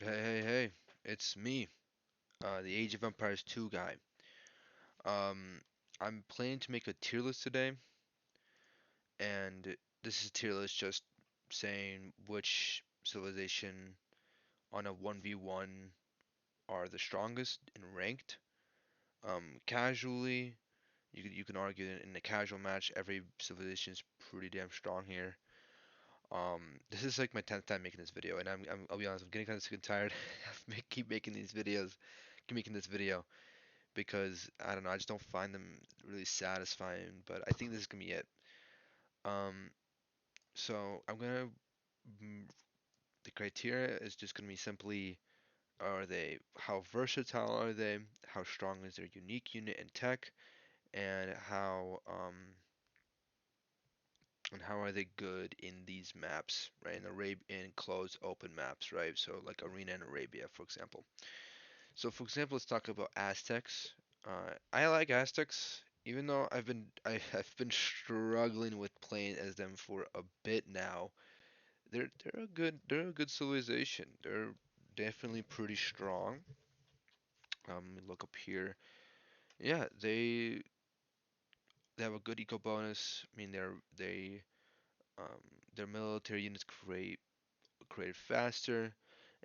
Hey, it's me, the Age of Empires 2 guy. Um, I'm planning to make a tier list today, and this is a tier list just saying which civilization on a 1v1 are the strongest and ranked. Casually, you can argue that in a casual match, every civilization is pretty damn strong here. This is like my 10th time making this video, and I'll be honest, I'm getting kind of sick and tired of keep making these videos, keep making this video. Because I don't know, I just don't find them really satisfying. But I think this is gonna be it. Um, so I'm gonna mm, the criteria is just gonna be simply are they how versatile are they, how strong is their unique unit and tech, and how are they good in these maps, right? In closed open maps, right? So like Arena and Arabia, for example. So, for example, let's talk about Aztecs. I like Aztecs, even though I've been struggling with playing as them for a bit now. They're a good civilization. They're definitely pretty strong. Let me look up here. Yeah, they have a good eco bonus. I mean, um, their military units create faster,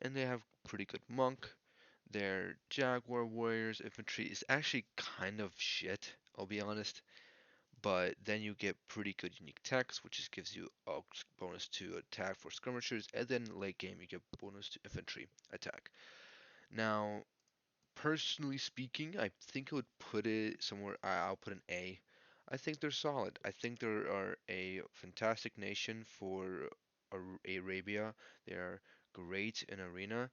and they have pretty good monk. Their Jaguar Warriors infantry is actually kind of shit, I'll be honest. But then you get pretty good unique attacks, which just gives you a bonus to attack for skirmishers, and then late game you get bonus to infantry attack. Now, personally speaking, I think I would put it somewhere. I'll put an A. I think they're solid. I think they are a fantastic nation for Arabia. They are great in arena.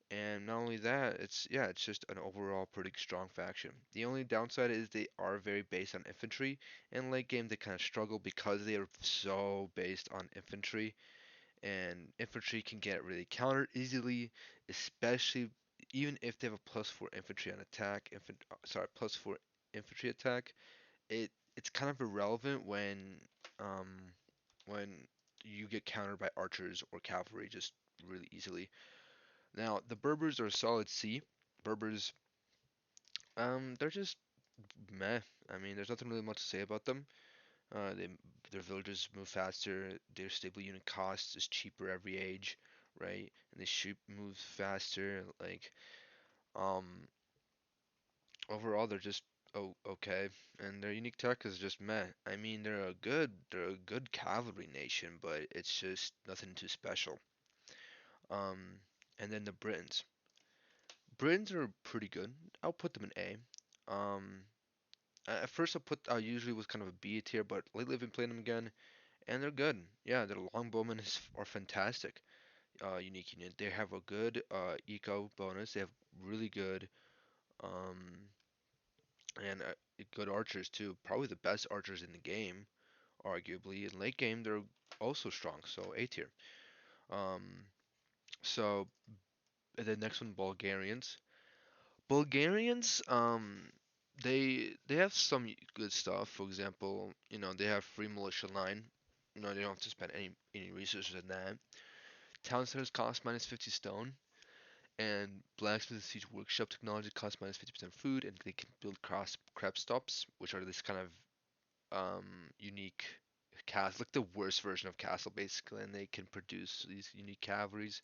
And not only that, it's just an overall pretty strong faction. The only downside is they are very based on infantry, and late game they kind of struggle because they are so based on infantry, and infantry can get really countered easily, especially even if they have a +4 infantry on attack, +4 infantry attack. It's kind of irrelevant um when you get countered by archers or cavalry just really easily. Now, the Berbers are a solid C. Berbers, they're just meh. I mean, there's nothing really much to say about them. They their villages move faster. Their stable unit cost is cheaper every age, right? And they shoot moves faster. Um, overall, they're just okay. And their unique tech is just meh. I mean, they're a good cavalry nation, but it's just nothing too special. Um, and then the Britons. Britons are pretty good. I'll put them in A. At first I usually was kind of a B tier, but lately I've been playing them again, and they're good. Yeah, their longbowmen are fantastic. Unique unit. They have a good eco bonus. They have really good um and good archers too. Probably the best archers in the game, arguably. In late game, they're also strong. So A tier. Um, so the next one, Bulgarians. Bulgarians, they have some good stuff. For example, they have free militia line. They don't have to spend any resources on that. Town centers cost minus 50 stone, and blacksmith and siege workshop technology cost minus 50% food, and they can build cross crab stops, which are this kind of unique castle, like the worst version of castle basically, and they can produce these unique cavalries.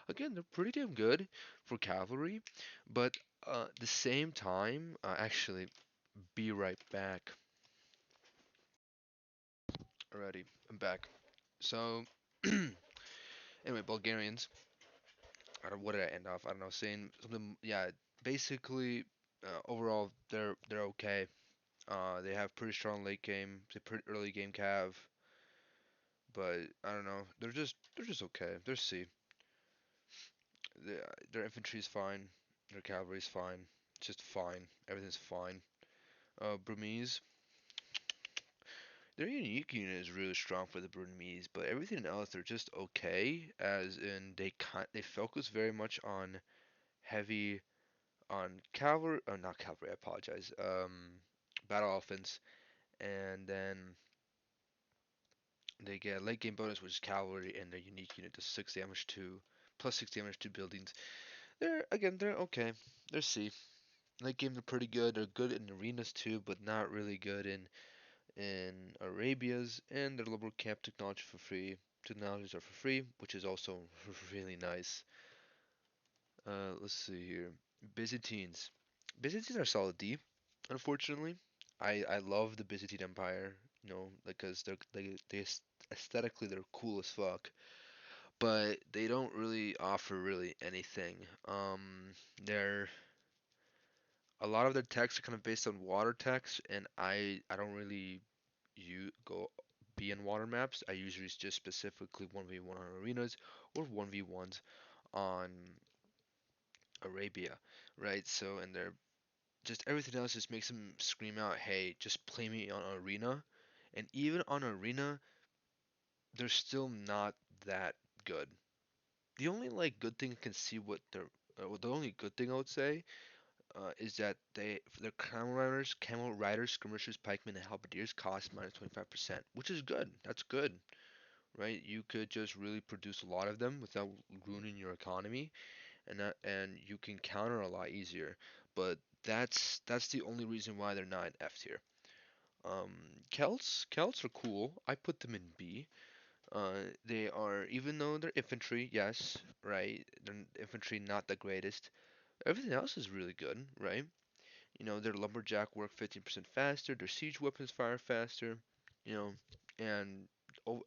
Again, they're pretty damn good for cavalry, but at the same time, actually, be right back. Alrighty, I'm back. So, anyway, Bulgarians. What did I end off? I don't know, saying something. Yeah, basically, overall, they're okay. They have pretty strong late game, they pretty early game cav, but I don't know. They're just okay. They're C. Their infantry is fine. Their cavalry is fine. It's just fine. Everything's fine. Burmese. Their unique unit is really strong for the Burmese, but everything else they're just okay. As in they focus very much on heavy on cavalry. Oh, not cavalry. I apologize. Battle elephants, and then they get a late game bonus, which is cavalry, and their unique unit does 6 damage to plus 60 damage to buildings. They're okay. They're C. Late game they're pretty good. They're good in arenas too, but not really good in Arabia's. And their liberal camp technology for free. Technologies are for free, which is also really nice. Let's see here. Byzantines. Byzantines are solid D, unfortunately. I love the Byzantine Empire, because they aesthetically they're cool as fuck, but they don't really offer really anything. They're a lot of their texts are kind of based on water text, and I don't really you go be in water maps. I usually just specifically 1v1 on arenas or 1v1s on Arabia, right? So and they're just everything else just makes them scream out, "Hey, just play me on arena." And even on arena, they're still not that good. The only like good thing I can see what they're well, the only good thing I would say is that their camel riders, skirmishers, pikemen, and halberdiers cost minus 25%, which is good. That's good, right? You could just really produce a lot of them without ruining your economy, and you can counter a lot easier. But that's the only reason why they're not in F tier. Celts are cool. I put them in B. They are, even though they're infantry, yes, right? They're infantry, not the greatest. Everything else is really good, right? Their lumberjack work 15% faster, their siege weapons fire faster, you know, and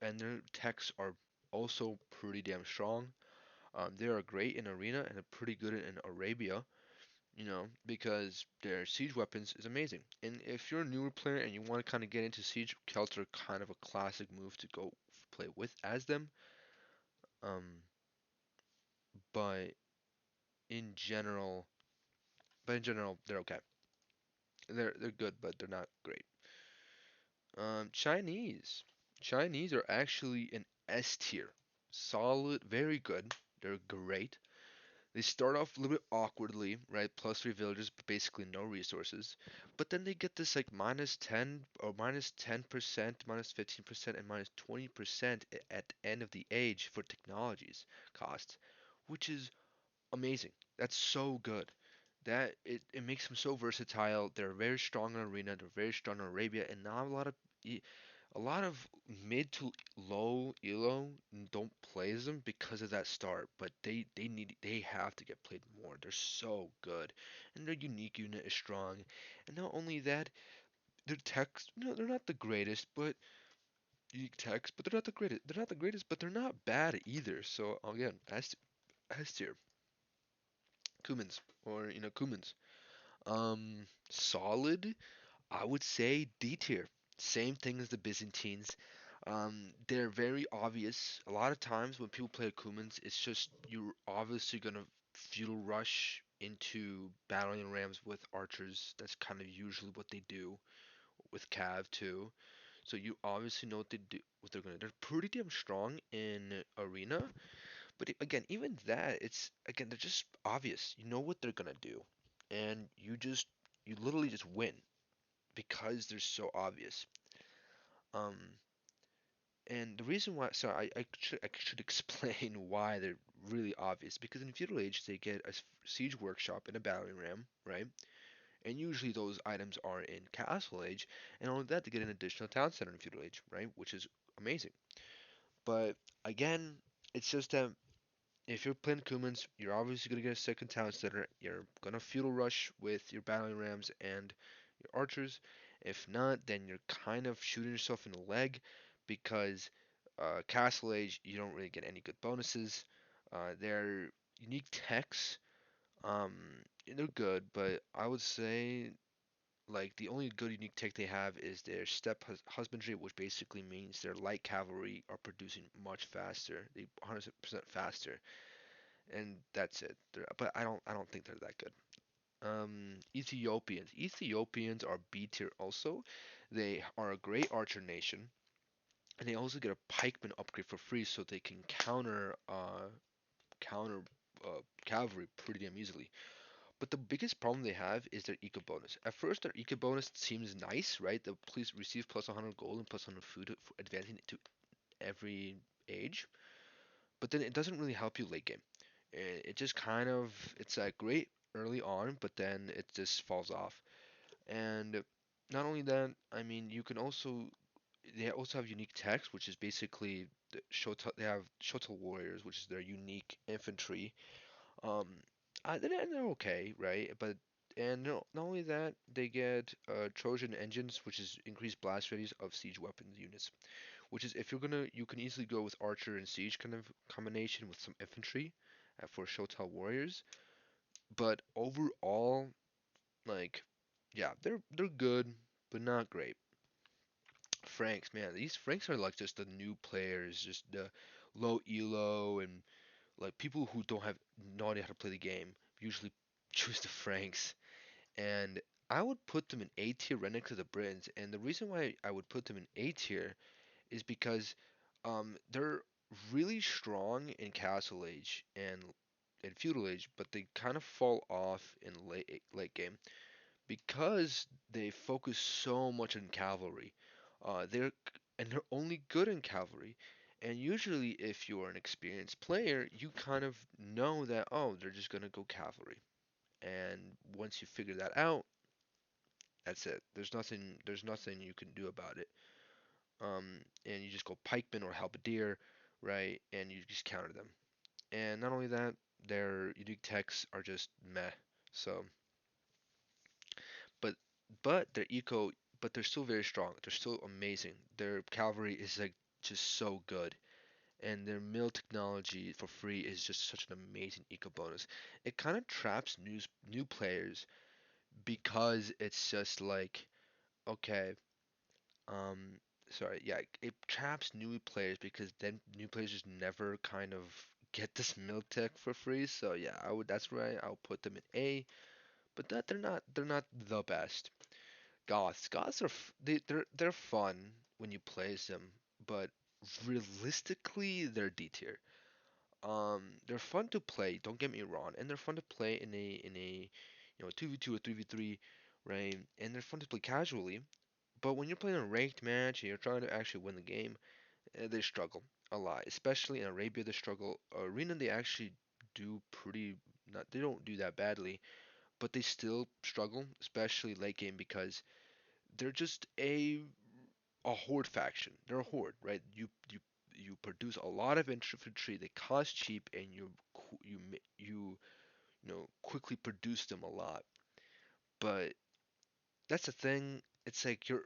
and their techs are also pretty damn strong. They are great in arena and are pretty good in Arabia, because their siege weapons is amazing. And if you're a newer player and you want to kind of get into siege, Celts are kind of a classic move to go play with as them. Um, but in general, they're okay. They're good, but they're not great. Chinese. Chinese are actually an S tier. Solid, very good. They're great. They start off a little bit awkwardly, right? Plus three villagers, but basically no resources. But then they get this like minus 10 or minus 10%, minus 15%, and minus 20% at the end of the age for technologies costs, which is amazing. That's so good. It makes them so versatile. They're very strong in arena. They're very strong in Arabia, and not a lot of mid to low elo don't play them because of that start, but they have to get played more. They're so good, and their unique unit is strong. And not only that, their techs, they're not the greatest, but unique techs, but they're not the greatest. They're not the greatest, but they're not bad either. So again, S tier, Cumans or Cumans. Solid. I would say D tier. Same thing as the Byzantines. They're very obvious. A lot of times when people play Akumans, it's just you're obviously gonna feudal rush into battling rams with archers. That's kind of usually what they do with Cav too. So you obviously know what they do, what they're gonna. They're pretty damn strong in arena, but again, even that, it's again they're just obvious. You know what they're gonna do, and you literally just win because they're so obvious. Um, and the reason why, so I should explain why they're really obvious. Because in Feudal Age, they get a siege workshop and a battering ram, right? And usually those items are in Castle Age, and on that they get an additional town center in Feudal Age, right? Which is amazing. But again, it's just that if you're playing Kumans, you're obviously gonna get a second town center. You're gonna feudal rush with your battering rams and your archers. If not, then you're kind of shooting yourself in the leg because Castle Age you don't really get any good bonuses. Their unique techs, they're good, but I would say like the only good unique tech they have is their husbandry, which basically means their light cavalry are producing much faster. They 100% faster, and that's it. But I don't think they're that good. Ethiopians are B tier also. They are a great archer nation, and they also get a pikeman upgrade for free, so they can counter cavalry pretty damn easily. But the biggest problem they have is their eco bonus. At first, their eco bonus seems nice, right? They'll please receive plus 100 gold and plus 100 food for advancing to every age, but then it doesn't really help you late game. it just kind of it's like great early on, but then it just falls off. And not only that, I mean, you can also they also have unique techs, which is basically they have Shotel warriors, which is their unique infantry. Um, they're okay, right? But and no, not only that, they get Trojan engines, which is increased blast radius of siege weapons units. Which is if you're gonna, you can easily go with archer and siege kind of combination with some infantry for Shotel warriors. But overall, like, yeah, they're good, but not great. Franks, man, these Franks are like just the new players, just the low elo and like people who don't have no idea how to play the game usually choose the Franks. And I would put them in A tier right next to the Britons. And the reason why I would put them in A tier is because they're really strong in Castle Age and in Feudal Age, but they kind of fall off in late game because they focus so much on cavalry. They're only good in cavalry. And usually, if you're an experienced player, you kind of know that oh, they're just gonna go cavalry. And once you figure that out, that's it. There's nothing you can do about it. And you just go pikeman or halberdier, right? And you just counter them. And not only that, their unique techs are just meh. So, but their eco, but they're still very strong. They're still amazing. Their cavalry is like just so good, and their mill technology for free is just such an amazing eco bonus. It kind of traps new players because it's just like okay, Um, sorry, yeah, it traps new players because then new players just never kind of get this mill tech for free. So yeah, I would that's why I'll put them in A, but that they're not the best. Goths are they're fun when you play as them, but realistically they're D tier. They're fun to play, don't get me wrong, and they're fun to play in a 2v2 or 3v3, right? And they're fun to play casually, but when you're playing a ranked match and you're trying to actually win the game, they struggle a lot. Especially in Arabia, they struggle. Arena, they actually do pretty. Not they don't do that badly, but they still struggle, especially late game because they're just a horde faction. They're a horde, right? You produce a lot of infantry. They cost cheap, and you quickly produce them a lot. But that's the thing. It's like you're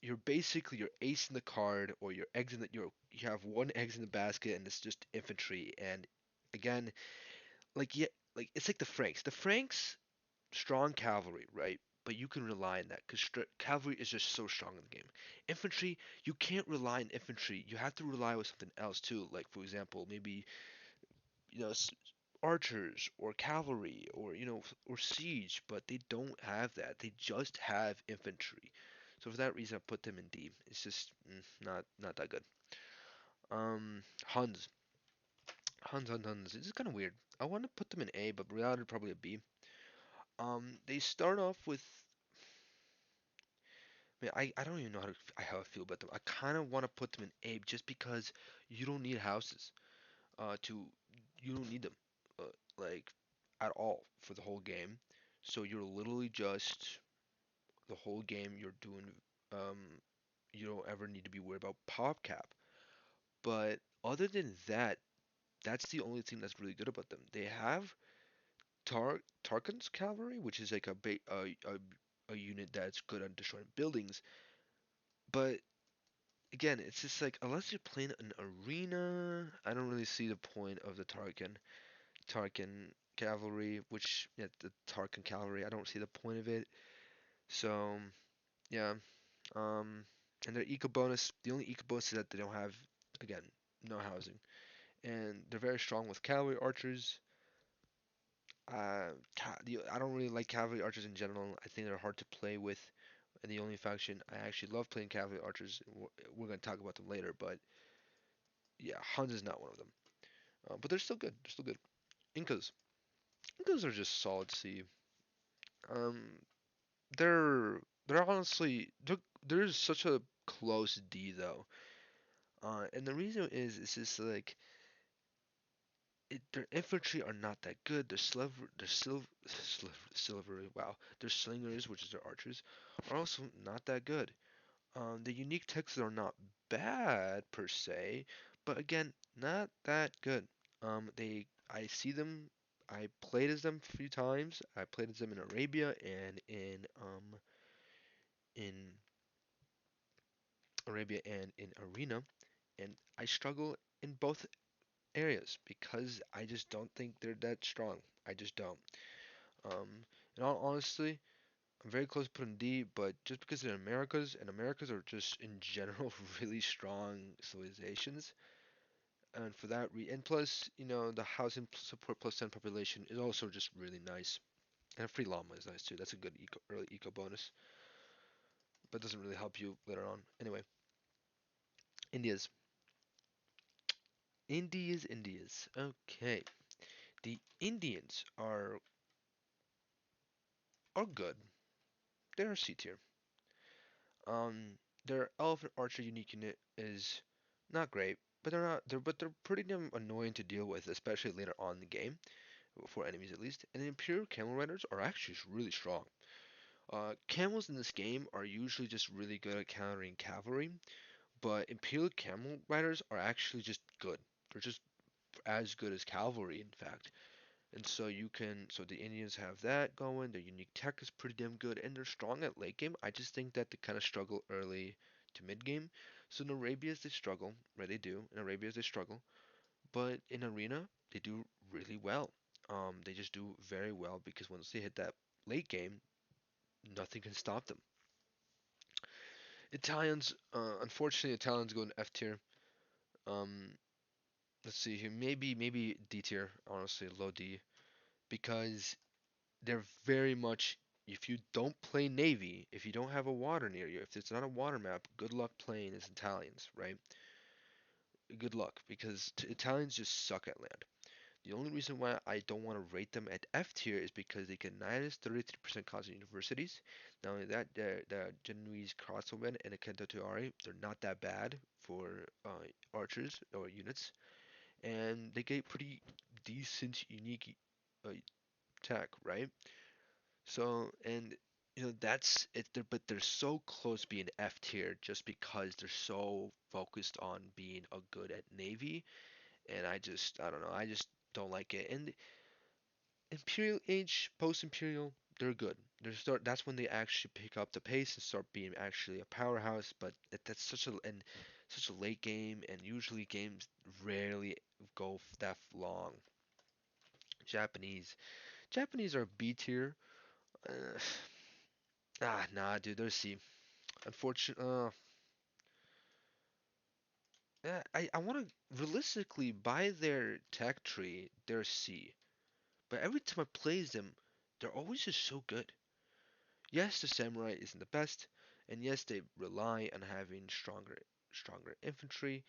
you're basically your ace in the card or your eggs in the you have one eggs in the basket and it's just infantry. And again, like yeah, like it's like the Franks. The Franks strong cavalry, right? But you can rely on that because cavalry is just so strong in the game. Infantry, you can't rely on infantry. You have to rely on something else too. Like for example, maybe you know archers or cavalry or or siege, but they don't have that. They just have infantry. So for that reason, I put them in D. It's just not that good. Huns, Huns. It's kind of weird. I want to put them in A, but reality probably a B. They start off with. I mean, I don't even know how I feel about them. I kind of want to put them in A just because you don't need houses. To you don't need them like at all for the whole game. So you're literally just the whole game you're doing um you don't ever need to be worried about pop cap. But other than that, that's the only thing that's really good about them. They have Tarkan's cavalry, which is like a unit that's good on destroying buildings. But again, it's just like unless you're playing an arena, I don't really see the point of the Tarkan cavalry, which yeah, the Tarkan cavalry. I don't see the point of it. So yeah, um, and their eco bonus. The only eco bonus is that they don't have again no housing, and they're very strong with cavalry archers. I don't really like cavalry archers in general. I think they're hard to play with. And the only faction I actually love playing cavalry archers. We're gonna talk about them later, but yeah, Huns is not one of them. But they're still good. They're still good. Incas. Incas are just solid C. Um, they're they're honestly there's such a close D though. And the reason is it's just like their infantry are not that good. Silvery, wow. Their slingers, which is their archers, are also not that good. The unique texts are not bad per se, but again, not that good. I see them. I played as them a few times. I played as them in Arabia and in in Arena, and I struggle in both areas because I just don't think they're that strong. I just don't. In all honesty, I'm very close to putting D, but just because they're Americas, and Americas are just in general really strong civilizations, and for that and plus, the housing support plus 10 population is also just really nice, and a free llama is nice too. That's a good early eco bonus, but doesn't really help you later on. Anyway, India's, India's. Okay, the Indians are good. They're C tier. Their elephant archer unique unit is not great, but they're not they're pretty damn annoying to deal with, especially later on in the game, for enemies at least. And the Imperial Camel Riders are actually really strong. Camels in this game are usually just really good at countering cavalry, but Imperial Camel Riders are actually just good. They're just as good as cavalry, in fact. And so the Indians have that going. Their unique tech is pretty damn good, and they're strong at late game. I just think that they kind of struggle early to mid game. So in Arabia's they struggle, right? They do. In Arabia's they struggle, but in Arena they do really well. They just do very well because once they hit that late game, nothing can stop them. Italians, unfortunately, Italians go in F tier. Um, let's see here, maybe D tier, honestly, low D, because they're very much, if you don't play Navy, if you don't have a water near you, if it's not a water map, good luck playing as Italians, right? Good luck, because Italians just suck at land. The only reason why I don't want to rate them at F tier is because they get minus 33% cost in universities. Not only that, the Genoese crossbowmen and the Cantatore, they're not that bad for archers or units, and they get pretty decent unique uh, tech, right? So, and that's it. But they're so close being F tier just because they're so focused on being a good at Navy, and I don't know, I just don't like it. And Imperial Age, post Imperial, they're good. That's when they actually pick up the pace and start being actually a powerhouse. But that's such a late game, and usually games rarely go that long. Japanese, Japanese are B tier. Uh, nah, dude, they're C. Unfortunately, I want to realistically buy their tech tree, their C, but every time I play them, they're always just so good. Yes, the samurai isn't the best, and yes, they rely on having stronger infantry,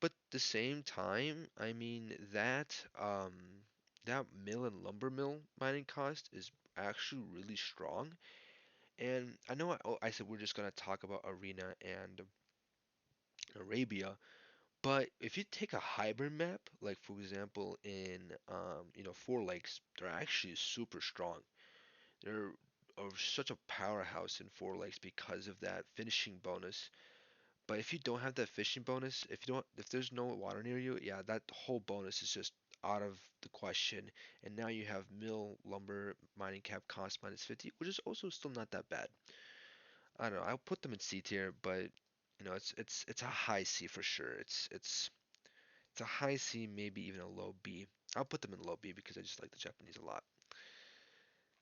but at the same time, I mean that mill and lumber mill mining cost is actually really strong. And I know I said we're just gonna talk about Arena and Arabia, but if you take a hybrid map, like for example in Four Lakes, they're actually super strong. They're such a powerhouse in Four Lakes because of that finishing bonus. But if you don't have that fishing bonus, if there's no water near you, yeah, that whole bonus is just out of the question. And now you have mill lumber mining cap cost minus 50, which is also still not that bad. I don't know. I'll put them in C tier, but it's a high C for sure. It's a high C, maybe even a low B. I'll put them in low B because I just like the Japanese a lot.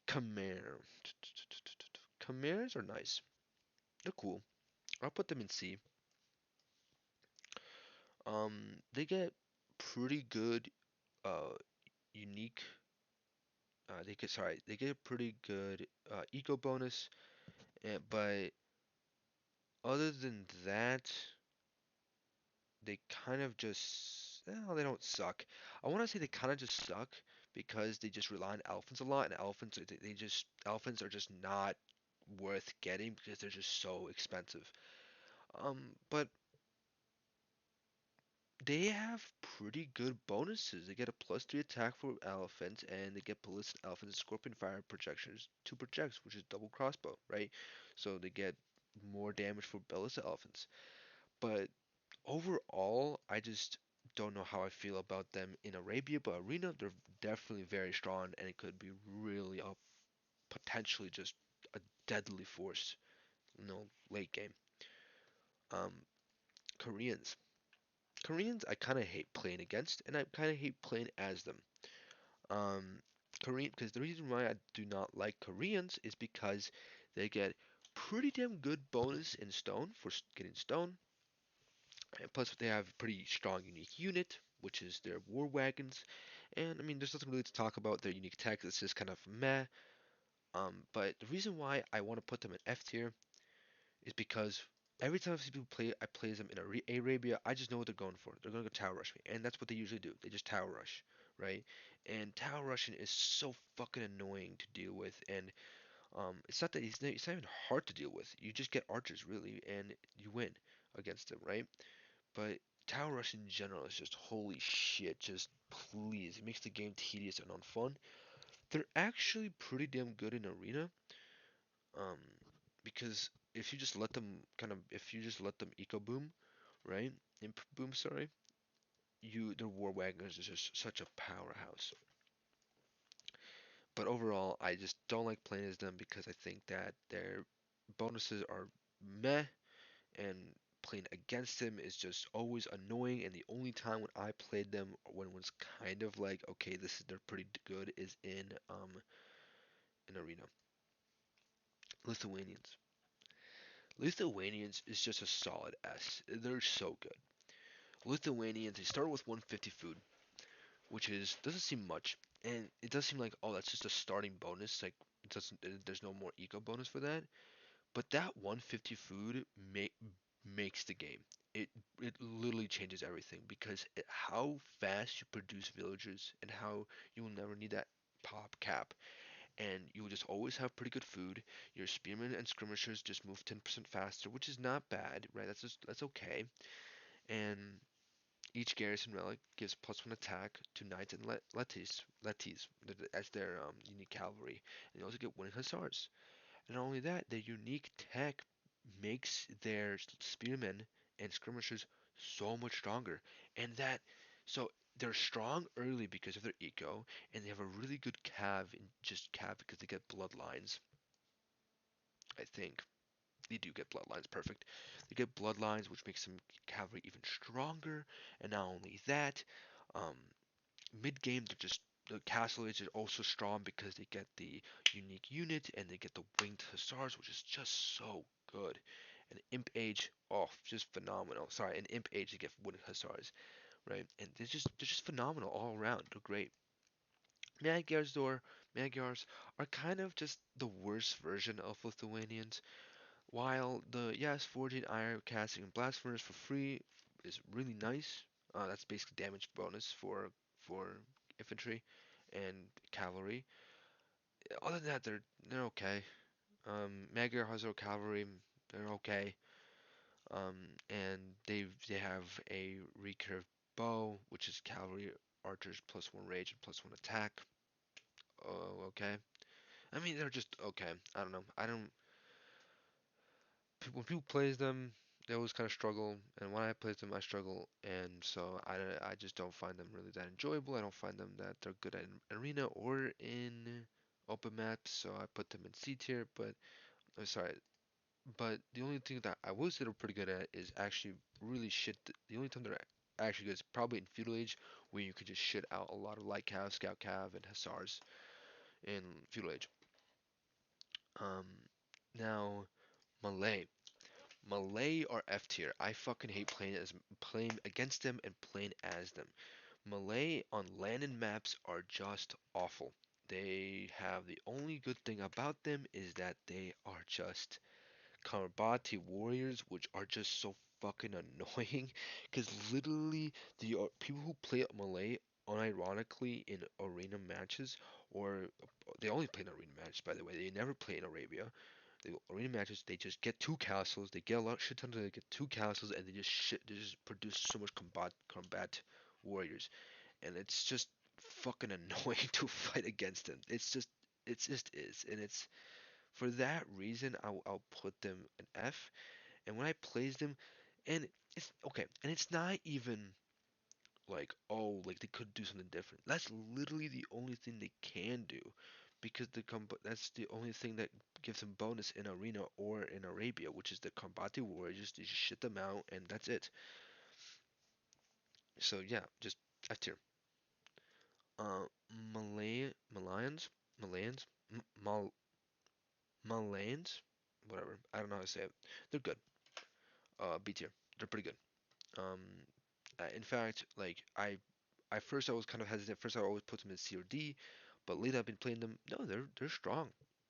Khmer. Khmer's are nice. They're cool. I'll put them in C. They get pretty good, uh, unique. They get a pretty good eco bonus, but other than that, they kind of just, well, they don't suck. I want to say they kind of just suck because they just rely on elephants a lot, and elephants are just not worth getting because they're just so expensive. But They have pretty good bonuses. They get a +3 attack for elephants, and they get ballistic elephants and scorpion fire projections to projects, which is double crossbow, right? So they get more damage for ballistic elephants. But overall, I just don't know how I feel about them in Arabia, but Arena, they're definitely very strong, and it could be really a potentially just a deadly force, late game. Um, Koreans. Koreans, I kind of hate playing against, and I kind of hate playing as them. Um, Korean, because the reason why I do not like Koreans is because they get pretty damn good bonus in stone for getting stone, and plus they have a pretty strong unique unit, which is their war wagons. And I mean, there's nothing really to talk about their unique tech. It's just kind of meh. But the reason why I want to put them in F tier is because every time I see people play, I play them in Arabia. I just know what they're going for. They're going to go tower rush me, and that's what they usually do. They just tower rush, right? And tower rushing is so fucking annoying to deal with, and it's not that it's not even hard to deal with. You just get archers really, and you win against them, right? But tower rush in general is just holy shit. Just please, it makes the game tedious and unfun. They're actually pretty damn good in arena, um, because if you just let them eco boom, right? Imp boom, sorry. Their war wagons is just such a powerhouse. But overall, I just don't like playing as them because I think that their bonuses are meh, and playing against them is just always annoying. And the only time when I played them, when it was kind of like, okay, this is they're pretty good, is in arena. Lithuanians. Lithuanians is just a solid S. They're so good. Lithuanians, they start with 150 food, which is doesn't seem much, and it does seem like, oh, that's just a starting bonus. Like it doesn't, there's no more eco bonus for that. But that 150 food makes the game. It literally changes everything because how fast you produce villagers and how you will never need that pop cap, and you will just always have pretty good food. Your spearmen and skirmishers just move 10% faster, which is not bad, right? That's okay. And each garrison relic gives +1 attack to knights and leties. That's their unique cavalry. And you also get winning hussars. And not only that, their unique tech makes their spearmen and skirmishers so much stronger. And so they're strong early because of their eco, and they have a really good cav in just cav because they get bloodlines. I think they do get bloodlines perfect. They get bloodlines, which makes them cavalry even stronger. And not only that, um, mid game they're just the castle age is also strong because they get the unique unit and they get the winged hussars, which is just so good. And imp age, oh, just phenomenal. Sorry, an imp age they get winged hussars, right? And they're just phenomenal all around. They're great. Magyars though, Magyars are kind of just the worst version of Lithuanians. While the yes, forging iron casting and blast furnace for free is really nice. That's basically damage bonus for infantry and cavalry. Other than that, they're okay. Magyar Hussar cavalry, they're okay. And they have a recurve bow, which is cavalry archers +1 rage and +1 attack. Oh, okay. I mean, they're just okay. I don't know. I don't. When people plays them, they always kind of struggle, and when I play them, I struggle, and so I just don't find them really that enjoyable. I don't find them that they're good at arena or in open maps, so I put them in C tier. But I'm sorry, but the only thing that I will say they're pretty good at is actually really shit. The only time they're actually good is probably in feudal age, where you could just shit out a lot of light cav, scout cav, and hussars in feudal age. Um, now Malay. Malay are F tier. I fucking hate playing against them and playing as them. Malay on land and maps are just awful. They have the only good thing about them is that they are just Karbati warriors, which are just so fucking annoying. Because literally, the people who play Malay, unironically, in arena matches, or they only play in arena matches, by the way. They never play in Arabia. The arena matches, they just get two castles. They get a lot shit ton. They get two castles, and they just produce so much combat warriors, and it's just fucking annoying to fight against them. It's just is, and it's for that reason I'll put them an F. And when I plays them, and it's okay, and it's not even like, oh, like they could do something different. That's literally the only thing they can do, because that's the only thing that gives them bonus in Arena or in Arabia, which is the Combate Warriors. You just shit them out, and that's it. So yeah, just F tier. Malayans, Malayans, Mal Malayans, whatever. I don't know how to say it. They're good. B tier. They're pretty good. Um, in fact, like I first I was kind of hesitant. First I always put them in C or D, but lately I've been playing them. No, they're strong,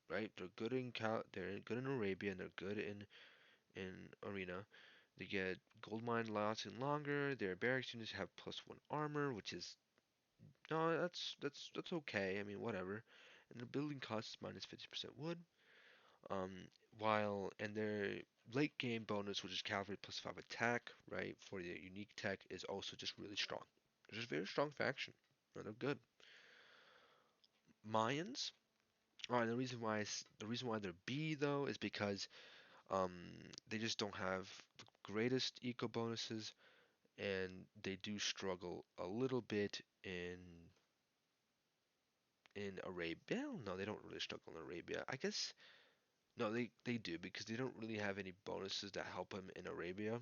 right? They're good in Arabia and they're good in Arena. They get gold mine lasting longer. Their barracks units have +1 armor, which is no, that's okay. I mean, whatever. And the building cost is -50% wood. While and their late game bonus, which is cavalry +5 attack, right, for the unique tech, is also just really strong. They're just a very strong faction. No, they're good. Mayans. And the reason why they're B though is because they just don't have the greatest eco bonuses, and they do struggle a little bit in Arabia. No, they don't really struggle in Arabia. I guess no, they do because they don't really have any bonuses that help them in Arabia.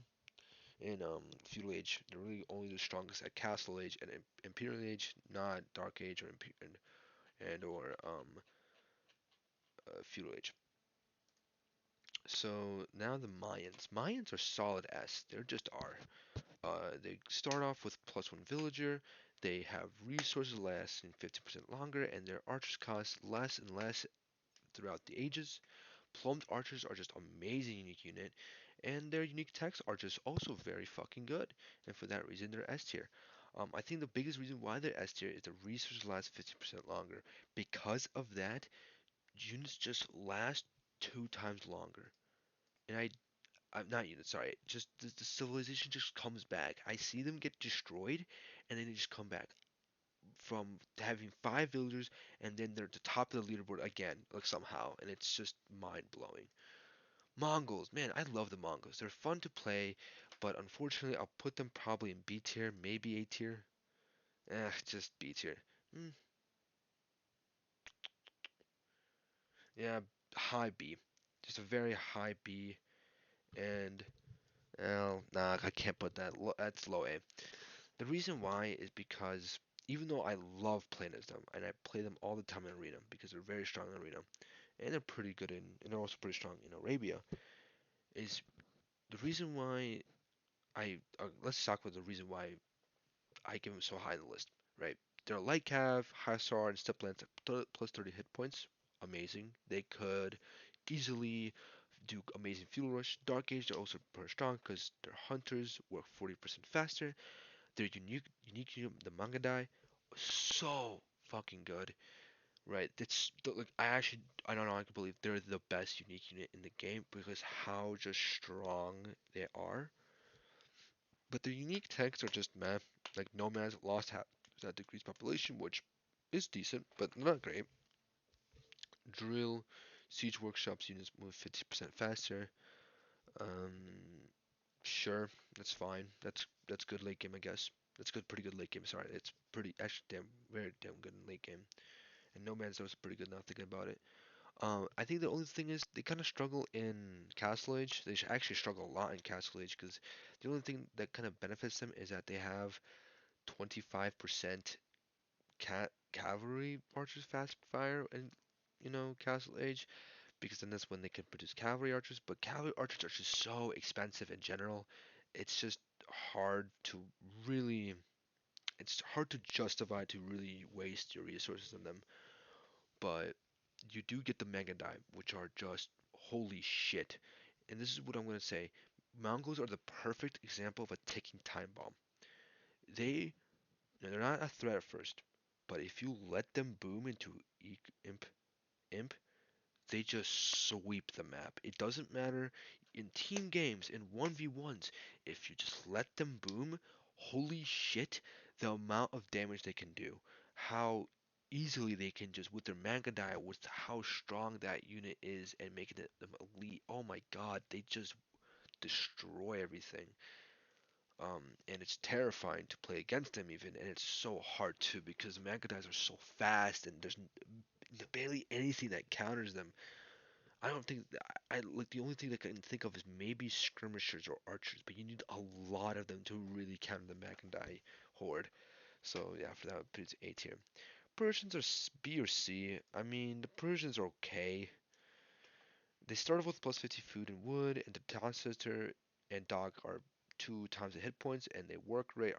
In feudal age, they're really only the strongest at castle age and imperial age, not dark age or and or feudal age. So now the Mayans. Mayans are solid S. They're just R. They start off with +1 villager. They have resources lasting 50% longer, and their archers cost less and less throughout the ages. Plumbed archers are just amazing unique unit, and their unique techs are just also very fucking good. And for that reason, they're S tier. I think the biggest reason why they're S tier is the resources last 50% longer. Because of that, units just last 2 times longer. And I'm not units, sorry. Just the civilization just comes back. I see them get destroyed, and then they just come back from having 5 villagers, and then they're at the top of the leaderboard again, like somehow, and it's just mind blowing. Mongols, man, I love the Mongols. They're fun to play, but unfortunately, I'll put them probably in B tier, maybe A tier. Just B tier. Mm, yeah, high B. Just a very high B, and nah, I can't put that. That's low A. The reason why is because even though I love playing as them, and I play them all the time in arena because they're very strong in arena, and they're pretty good and they're also pretty strong in Arabia, is the reason why let's talk about the reason why I give them so high on the list, right? They're light cav, high SAR, and step length plus 30 hit points. Amazing. They could easily do amazing fuel rush. Dark Age, they're also pretty strong because their hunters work 40% faster. Their unique unit, the Mangadai, so fucking good, right? Like I don't know, I can believe they're the best unique unit in the game because how just strong they are. But their unique techs are just meh. Like Nomads lost half that decreased population, which is decent, but not great. Drill, siege workshops units move 50% faster. Um, sure, that's fine. That's good late game, I guess. That's good, pretty good late game. Sorry, it's pretty actually very damn good in late game. And Nomads was pretty good now thinking about it. I think the only thing is they kind of struggle in Castle Age. They actually struggle a lot in Castle Age because the only thing that kind of benefits them is that they have 25% cavalry archers fast fire and Castle Age, because then that's when they can produce cavalry archers. But cavalry archers are just so expensive in general. It's just hard to really it's hard to justify to really waste your resources on them. But you do get the mega dive, which are just holy shit. And this is what I'm gonna say. Mongols are the perfect example of a ticking time bomb. They they're not a threat at first, but if you let them boom into imp, they just sweep the map. It doesn't matter in team games, in 1v1s, if you just let them boom, holy shit, the amount of damage they can do. How easily they can just, with their manga die, with how strong that unit is and making it them elite. Oh my god, they just destroy everything. And it's terrifying to play against them even, and it's so hard too because the manga dies are so fast and there's barely anything that counters them. I don't think I like the only thing that I can think of is maybe skirmishers or archers, but you need a lot of them to really counter the Macandai horde. So yeah, for that, it's A tier. Persians are B or C. I mean, the Persians are okay. They start off with plus 50 food and wood, and the Tacitor and dog are 2 times the hit points, and they work rate,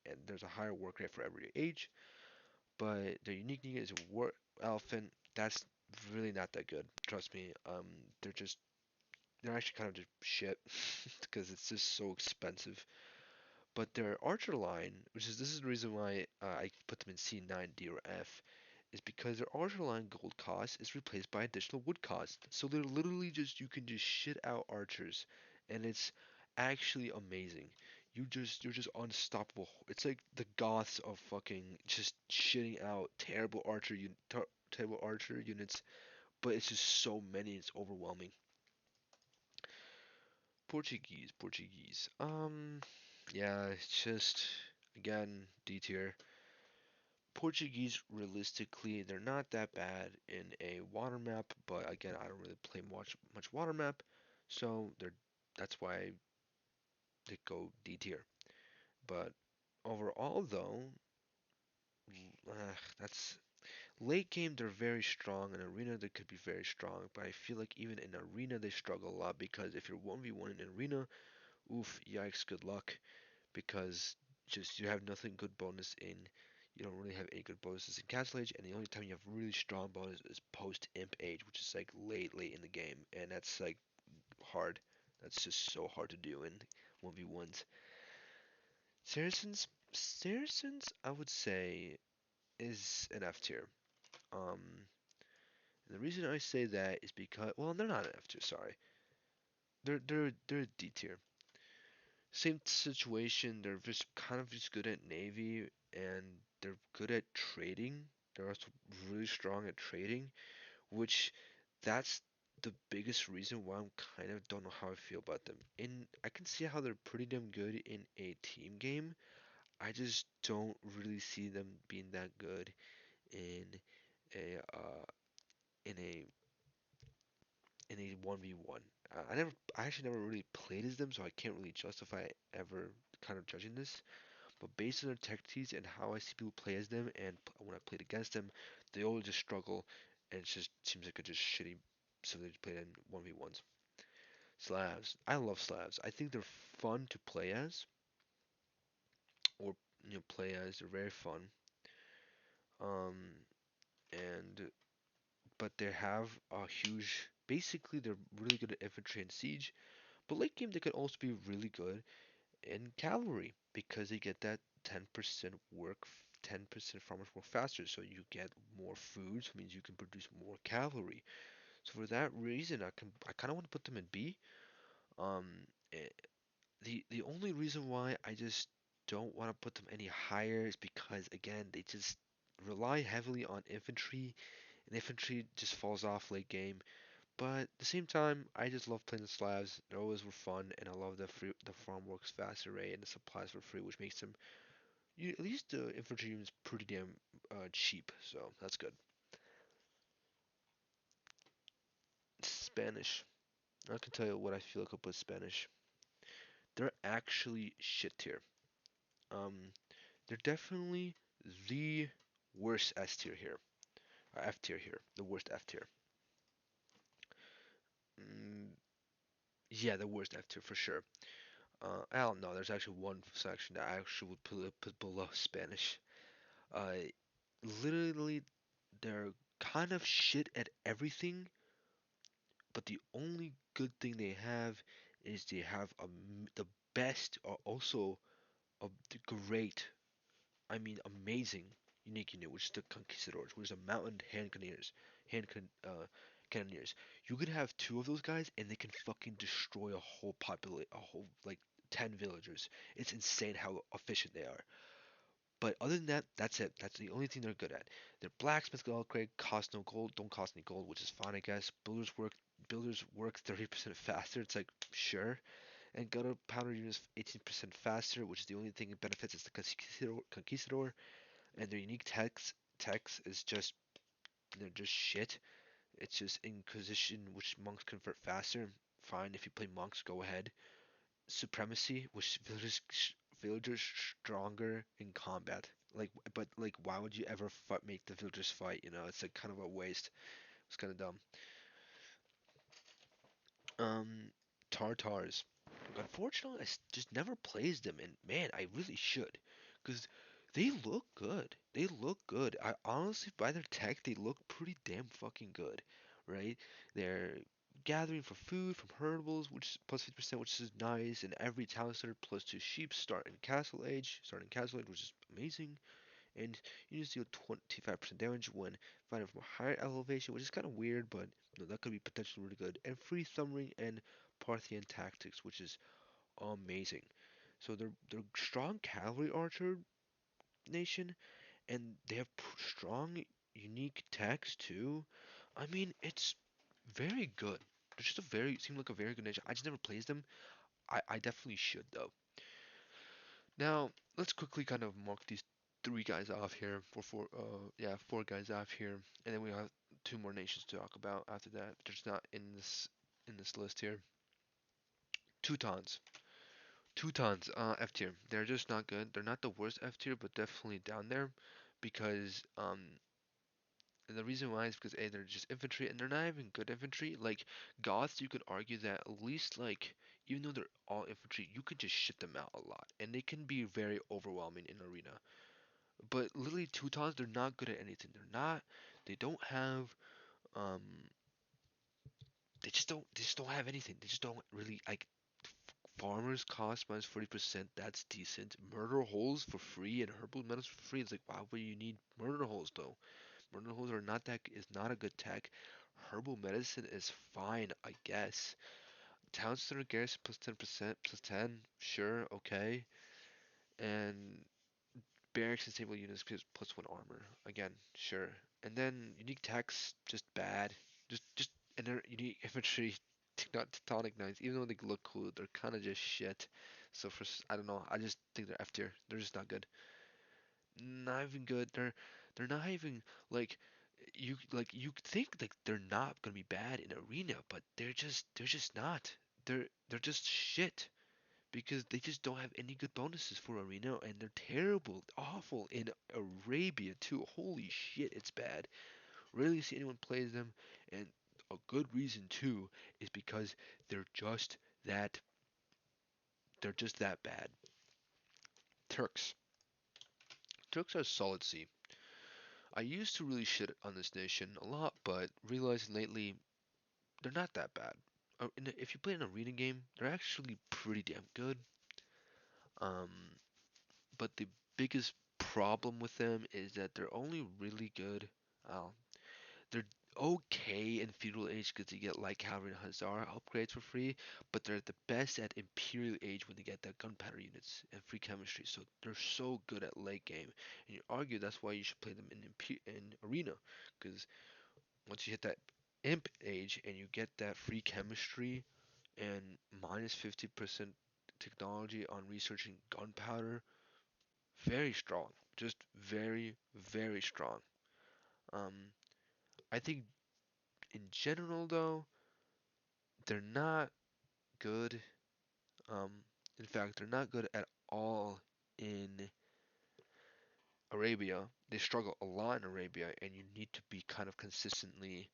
and there's a higher work rate for every age. But their unique unit is war elephant. That's really not that good. Trust me. They're actually kind of just shit because it's just so expensive. But their archer line, this is the reason why I put them in C9, D, or F, is because their archer line gold cost is replaced by additional wood cost. So they're literally just you can just shit out archers, and it's actually amazing. You're just unstoppable. It's like the goths of fucking just shitting out terrible archer units, but it's just so many. It's overwhelming. Portuguese. Yeah, it's just again D tier. Portuguese, realistically, they're not that bad in a water map, but again, I don't really play much water map, so that's why they go D tier. But overall, though, that's late game. They're very strong. In arena, they could be very strong, but I feel like even in arena, they struggle a lot because if you're 1v1 in arena, oof, yikes, good luck. Because just you have nothing good bonus in. You don't really have any good bonuses in Castle Age, and the only time you have really strong bonus is post Imp Age, which is like late in the game, and that's like hard. That's just so hard to do in 1v1s. Saracens, I would say is an F tier. And the reason I say that is because, well, they're not an F tier. Sorry, they're a D tier. Same situation. They're just kind of just good at navy, and they're good at trading. They're also really strong at trading, which that's the biggest reason why I'm kind of don't know how I feel about them. I can see how they're pretty damn good in a team game. I just don't really see them being that good in a in a 1v1. I actually never really played as them, so I can't really justify ever kind of judging this. But based on their tactics and how I see people play as them, and when I played against them, they always just struggle, and it just seems like a just shitty. So they just play in 1v1s. Slavs. I love Slavs. I think they're fun to play as, or play as. They're very fun. Um, and but they have a huge. Basically, they're really good at infantry and siege. But late game, they can also be really good in cavalry because they get that 10% work, 10% farmers work faster, so you get more food, so it means you can produce more cavalry. So for that reason, I kind of want to put them in B. Um, eh, the only reason why I just don't want to put them any higher is because again they just rely heavily on infantry, and infantry just falls off late game. But at the same time, I just love playing the Slavs. They always were fun, and I love the farm works fast array and the supplies for free, which makes them at least the infantry units pretty damn cheap. So that's good. Spanish. I can tell you what I feel like about Spanish. They're actually shit tier. Um, they're definitely the worst S tier here, F tier here, the worst F tier. Mm, yeah, the worst F tier for sure. I don't know. There's actually one section that I actually would put below Spanish. Uh, Literally, they're kind of shit at everything, but the only good thing they have is they have the best, or also the great, I mean amazing unique unit, which is the Conquistadors, which is a mountain hand cannoneers, hand cannoneers. You could have two of those guys, and they can fucking destroy a whole like 10 villagers. It's insane how efficient they are. But other than that, that's it. That's the only thing they're good at. Their blacksmith upgrade cost no gold, don't cost any gold, which is fine, I guess. Builders work 30% faster. It's like sure, and gunpowder units 18% faster, which is the only thing it benefits is the conquistador, and their unique text is just they're just shit. It's just Inquisition, which monks convert faster. Fine, if you play monks, go ahead. Supremacy, which villagers stronger in combat. But like, why would you ever make the villagers fight? You know, it's like kind of a waste. It's kind of dumb. Um, Tartars. Unfortunately, just never plays them, and man, I really should, because they look good. They look good. I honestly, by their tech, they look pretty damn fucking good, right? They're gathering for food from herdables, which is plus 50%, which is nice, and every town center plus two sheep starting castle age, which is amazing, and you just deal 25% damage when fighting from a higher elevation, which is kind of weird, but that could be potentially really good. And free thumbering and Parthian tactics, which is amazing. So they're strong cavalry archer nation, and they have strong unique techs too. I mean, it's very good. They're just a very seem like a very good nation. I just never plays them. I definitely should though. Now, let's quickly kind of mark these three guys off here for four guys off here, and then we have two more nations to talk about after that. There's not in this list here. Teutons. Teutons, F tier. They're just not good. They're not the worst F tier, but definitely down there because and the reason why is because A, they're just infantry and they're not even good infantry. Like Goths, you could argue that at least like even though they're all infantry, you could just shit them out a lot, and they can be very overwhelming in arena. But literally Teutons, they're not good at anything. They don't have, um, they just don't have anything. They just don't really like. Farmers cost minus 40%. That's decent. Murder holes for free and herbal medicine for free. It's like why would you need murder holes though? Murder holes are not that is not a good tech. Herbal medicine is fine, I guess. Town center garrison plus 10%, plus 10, sure, okay. And barracks and stable units plus one armor. Again, sure. And then unique techs, just bad. Just and their unique infantry, not tectonic knights. Even though they look cool, they're kind of just shit. So I don't know. I just think they're F tier. They're just not good. Not even good. They're not even you think like they're not gonna be bad in arena, but they're just not. They're just shit because they just don't have any good bonuses for arena, and they're terrible, awful in Arabia too. Holy shit, it's bad. Rarely see anyone plays them, and a good reason too is because they're just that they're just that bad. Turks. Turks are solid C. I used to really shit on this nation a lot, but realizing lately they're not that bad. If you play an arena game, they're actually pretty damn good. Um, but the biggest problem with them is that they're only really good. Uh, they're okay in feudal age because you get like Cavalry and Hussar upgrades for free, but they're the best at imperial age when they get the gunpowder units and free chemistry. So they're so good at late game, and you argue that's why you should play them in arena, because once you hit that imp age and you get that free chemistry and minus 50% technology on researching gunpowder, very strong. Just very, very strong. Um, I think in general though, they're not good. Um, in fact, they're not good at all in Arabia. They struggle a lot in Arabia, and you need to be kind of consistently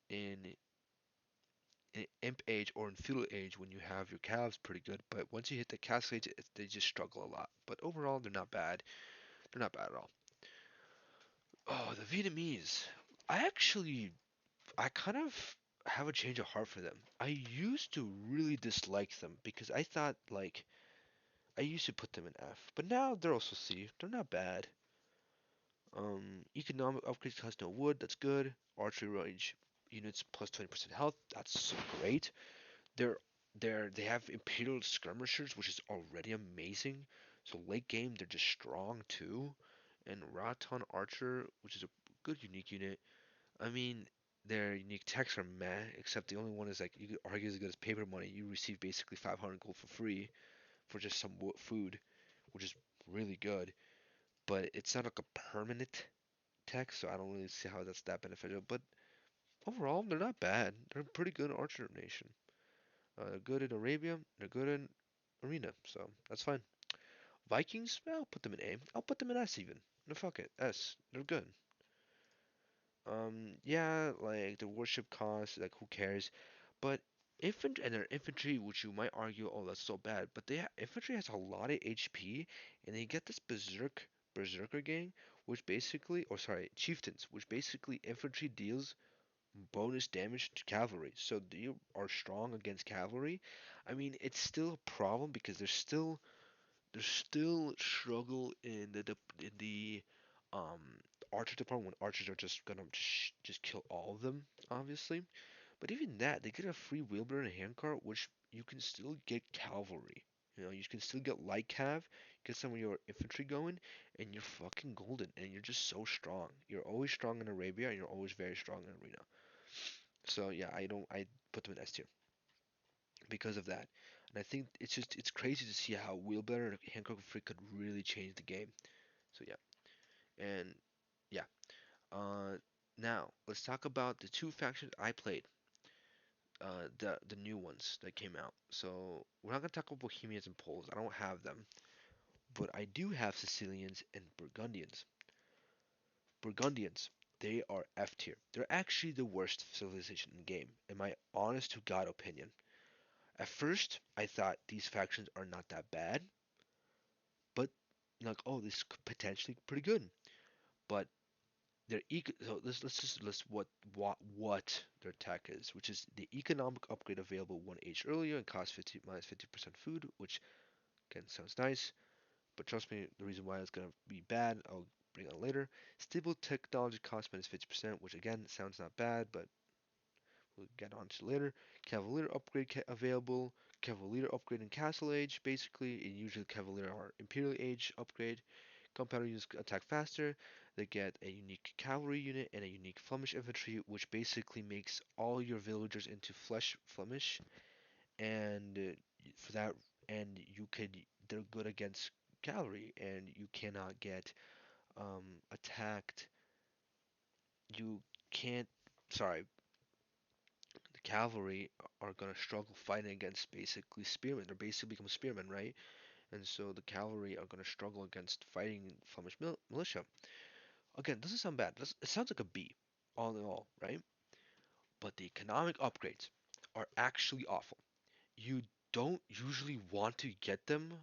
in imp age or in feudal age when you have your calves pretty good. But once you hit the castle age, they just struggle a lot. But overall, they're not bad. They're not bad at all. Oh, the Vietnamese. I kind of have a change of heart for them. I used to really dislike them because I thought like I used to put them in F, but now they're also C. They're not bad. Economic upgrades cost no wood. That's good. Archery range units plus 20% health. That's so great. They're they have Imperial skirmishers, which is already amazing. So late game, they're just strong too. And Raton Archer, which is a good unique unit. I mean, their unique techs are meh, except the only one is like you could argue as good as paper money. You receive basically 500 gold for free for just some food, which is really good. But it's not like a permanent tech, so I don't really see how that's that beneficial. But overall, they're not bad. They're a pretty good archer nation. They're good in Arabia. They're good in Arena, so that's fine. Vikings, well, I'll put them in A. I'll put them in S even. No, fuck it, S. They're good. Yeah, like the worship cost, like who cares? But infantry and their infantry, which you might argue, oh, that's so bad, but infantry has a lot of HP, and they get this berserker gang, which basically, or sorry, chieftains, which basically infantry deals bonus damage to cavalry. So you are strong against cavalry. I mean, it's still a problem because there's still struggle in the um archer department when archers are just gonna just kill all of them, obviously. But even that, they get a free wheelbarrow and a handcart, which you can still get cavalry. You know, you can still get light cav, get some of your infantry going, and you're fucking golden, and you're just so strong. You're always strong in Arabia, and you're always very strong in Arena. So yeah, I put them in S tier because of that. And I think it's crazy to see how wheelbarrow and handcart free could really change the game. So yeah, and yeah. Uh, Now let's talk about the two factions I played. The new ones that came out. So we're not gonna talk about Bohemians and Poles. I don't have them, but I do have Sicilians and Burgundians. Burgundians, they are F tier. They're actually the worst civilization in the game, in my honest to God opinion. At first, I thought these factions are not that bad, but like, oh, this could potentially pretty good. But so let's just list what their tech is, which is the economic upgrade available 1 age earlier and cost 50 minus 50% food, which again sounds nice, but trust me, the reason why it's gonna be bad, I'll bring on later. Stable technology cost minus 50%, which again sounds not bad, but we'll get on to later. Cavalier upgrade available. Cavalier upgrade in Castle Age, basically, and usually Cavalier are Imperial Age upgrade. Compound units attack faster. They get a unique cavalry unit and a unique Flemish infantry, which basically makes all your villagers into Flemish. And for that, and you could, they're good against cavalry, and you cannot get attacked. You can't. Sorry, the cavalry are gonna struggle fighting against basically spearmen. They're basically become spearmen, right? And so the cavalry are gonna struggle against fighting Flemish militia. Again, doesn't sound bad. It sounds like a B, all in all, right? But the economic upgrades are actually awful. You don't usually want to get them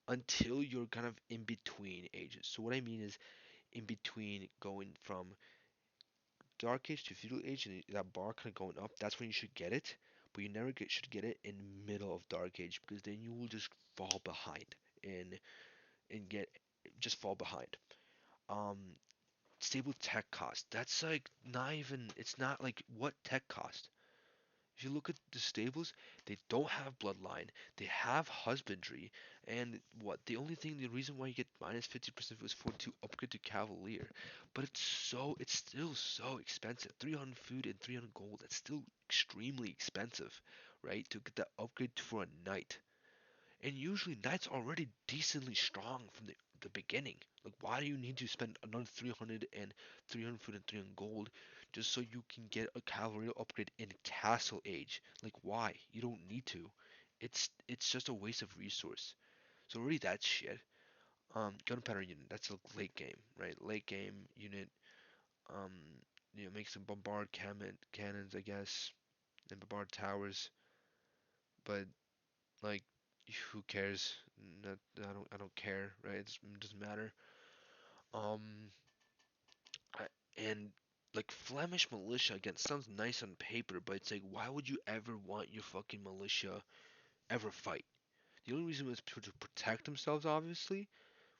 until you're kind of in between ages. So what I mean is in between going from Dark Age to Feudal Age and that bar kind of going up, that's when you should get it. But you never should get it in the middle of Dark Age because then you will just fall behind and get just fall behind. Um, Stable tech cost. That's like not even. It's not like what tech cost. If you look at the stables, they don't have bloodline. They have husbandry, and what the only thing, the reason why you get minus 50% was for to upgrade to Cavalier. But it's still so expensive. 300 food and 300 gold. That's still extremely expensive, right? To get that upgrade for a knight. And usually knights are already decently strong from the beginning. Like, why do you need to spend another 300 and 300 food and 300 gold just so you can get a cavalry upgrade in Castle Age? Like, why? You don't need to. It's just a waste of resource. So already that shit. Gunpowder unit. That's a late game, right? Late game unit. Um, make some bombard cannons, I guess, and bombard towers. But like, who cares? Not, I don't care, right? It doesn't matter. Um, I, and like Flemish militia again sounds nice on paper, but it's like why would you ever want your fucking militia ever fight? The only reason is to protect themselves, obviously,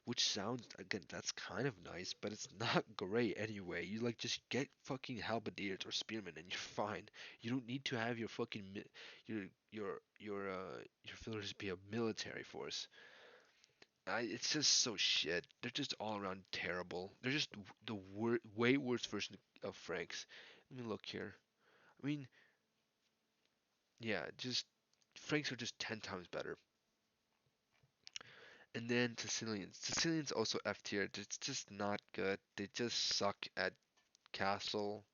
which sounds again that's kind of nice, but it's not great anyway. You like just get fucking halberdiers or spearmen and you're fine. You don't need to have your fucking your villagers be a military force. It's just so shit. They're just all around terrible. They're just the way worse version of Franks. Let me look here. I mean, yeah, just Franks are just 10 times better. And then Sicilians. Sicilians also F tier. It's just not good. They just suck at castle.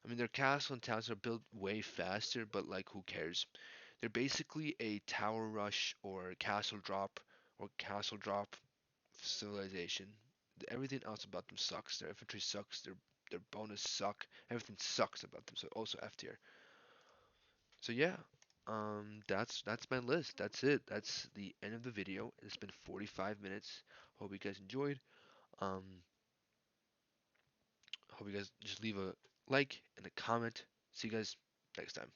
I mean, their castle and towns are built way faster, but like, who cares? They're basically a tower rush or castle drop civilization. Everything else about them sucks. Their infantry sucks. Their bonus suck. Everything sucks about them. So also F tier. So yeah, that's my list. That's it. That's the end of the video. It's been 45 minutes. Hope you guys enjoyed. Um, hope you guys just leave a like and a comment. See you guys next time.